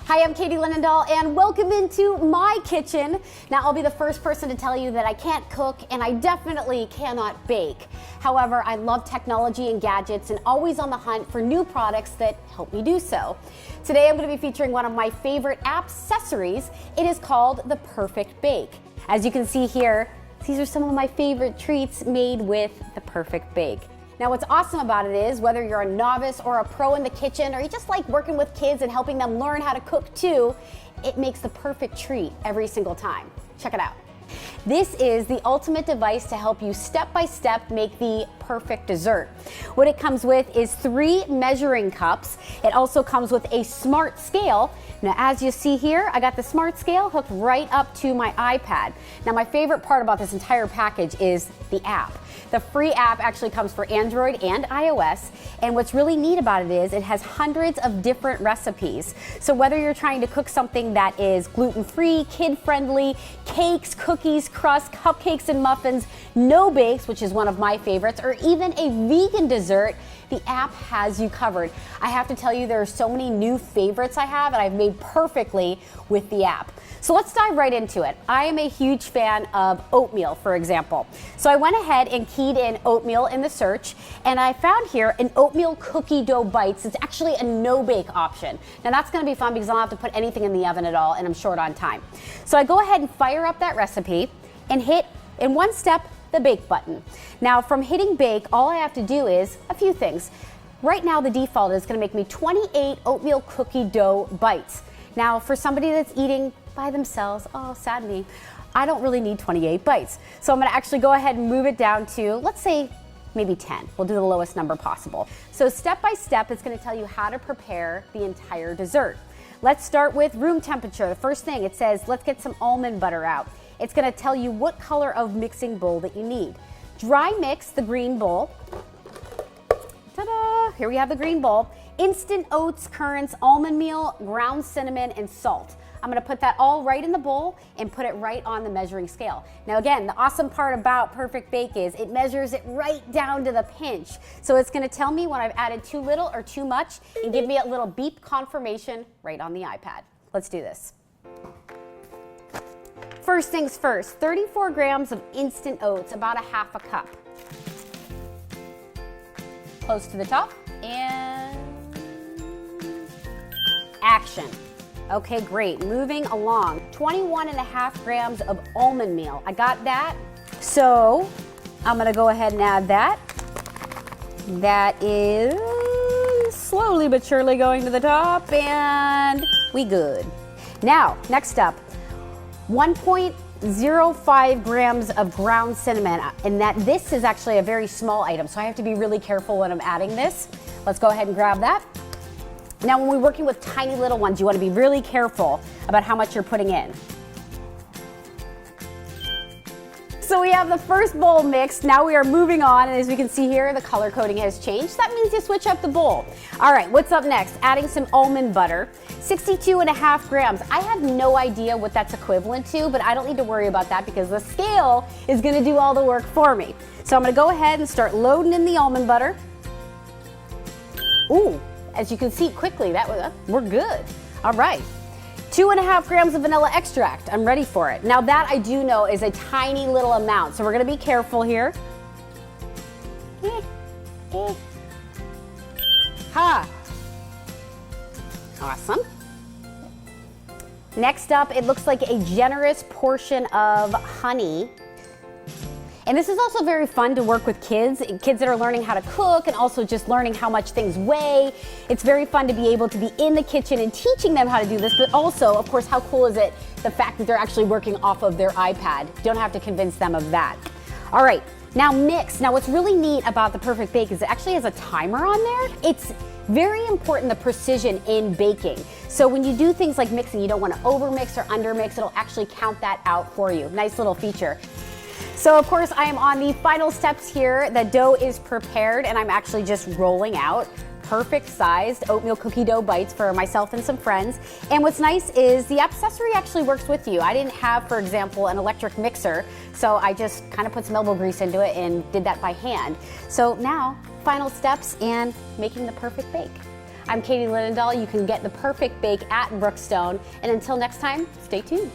Hi, I'm Katie Linendoll and welcome into my kitchen. Now, I'll be the first person to tell you that I can't cook and I definitely cannot bake. However, I love technology and gadgets and always on the hunt for new products that help me do so. Today, I'm going to be featuring one of my favorite app-ssecories. It is called the Perfect Bake. As you can see here, these are some of my favorite treats made with the Perfect Bake. Now, what's awesome about it is whether you're a novice or a pro in the kitchen, or you just like working with kids and helping them learn how to cook too, it makes the perfect treat every single time. Check it out. This is the ultimate device to help you step by step make the perfect dessert. What it comes with is 3 measuring cups. It also comes with a smart scale. Now, as you see here, I got the smart scale hooked right up to my iPad. Now, my favorite part about this entire package is the app. The free app actually comes for Android and iOS, and what's really neat about it is it has hundreds of different recipes. So whether you're trying to cook something that is gluten-free, kid-friendly, cakes, cookies, crusts, cupcakes, and muffins, no bakes, which is one of my favorites, or even a vegan dessert, the app has you covered. I have to tell you, there are so many new favorites I have and I've made perfectly with the app. So let's dive right into it. I am a huge fan of oatmeal, for example. So I went ahead and keyed in oatmeal in the search, and I found here an oatmeal cookie dough bites. It's actually a no-bake option. Now that's gonna be fun because I don't have to put anything in the oven at all, and I'm short on time. So I go ahead and fire up that recipe and hit, in one step, the bake button. Now from hitting bake, all I have to do is a few things. Right now the default is gonna make me 28 oatmeal cookie dough bites. Now for somebody that's eating by themselves, oh sad me, I don't really need 28 bites. So I'm gonna actually go ahead and move it down to, let's say, maybe 10. We'll do the lowest number possible. So step by step, it's gonna tell you how to prepare the entire dessert. Let's start with room temperature. The first thing, it says, let's get some almond butter out. It's gonna tell you what color of mixing bowl that you need. Dry mix the green bowl. Ta-da! Here we have the green bowl. Instant oats, currants, almond meal, ground cinnamon, and salt. I'm gonna put that all right in the bowl and put it right on the measuring scale. Now again, the awesome part about Perfect Bake is it measures it right down to the pinch. So it's gonna tell me when I've added too little or too much and give me a little beep confirmation right on the iPad. Let's do this. First things first, 34 grams of instant oats, about a half a cup. Close to the top, and action. Okay, great, moving along. 21.5 grams of almond meal, I got that. So I'm gonna go ahead and add that. That is slowly but surely going to the top, and we good. Now, next up, 1.05 grams of ground cinnamon, and this is actually a very small item, so I have to be really careful when I'm adding this. Let's go ahead and grab that. Now, when we're working with tiny little ones, you want to be really careful about how much you're putting in. So we have the first bowl mixed. Now we are moving on, and as we can see here, the color coding has changed. That means you switch up the bowl. All right, what's up next? Adding some almond butter, 62.5 grams. I have no idea what that's equivalent to, but I don't need to worry about that because the scale is gonna do all the work for me. So I'm gonna go ahead and start loading in the almond butter. Ooh, as you can see quickly, we're good. All right. 2.5 grams of vanilla extract. I'm ready for it. Now that I do know is a tiny little amount, so we're gonna be careful here. Ha! Awesome. Next up, it looks like a generous portion of honey. And this is also very fun to work with kids that are learning how to cook and also just learning how much things weigh. It's very fun to be able to be in the kitchen and teaching them how to do this, but also, of course, how cool is it, the fact that they're actually working off of their iPad. Don't have to convince them of that. All right, now mix. Now what's really neat about the Perfect Bake is it actually has a timer on there. It's very important, the precision in baking. So when you do things like mixing, you don't want to overmix or undermix. It'll actually count that out for you. Nice little feature. So of course I am on the final steps here. The dough is prepared and I'm actually just rolling out perfect sized oatmeal cookie dough bites for myself and some friends. And what's nice is the app-ssecory actually works with you. I didn't have, for example, an electric mixer, so I just kind of put some elbow grease into it and did that by hand. So now, final steps and making the perfect bake. I'm Katie Linendoll. You can get the perfect bake at Brookstone. And until next time, stay tuned.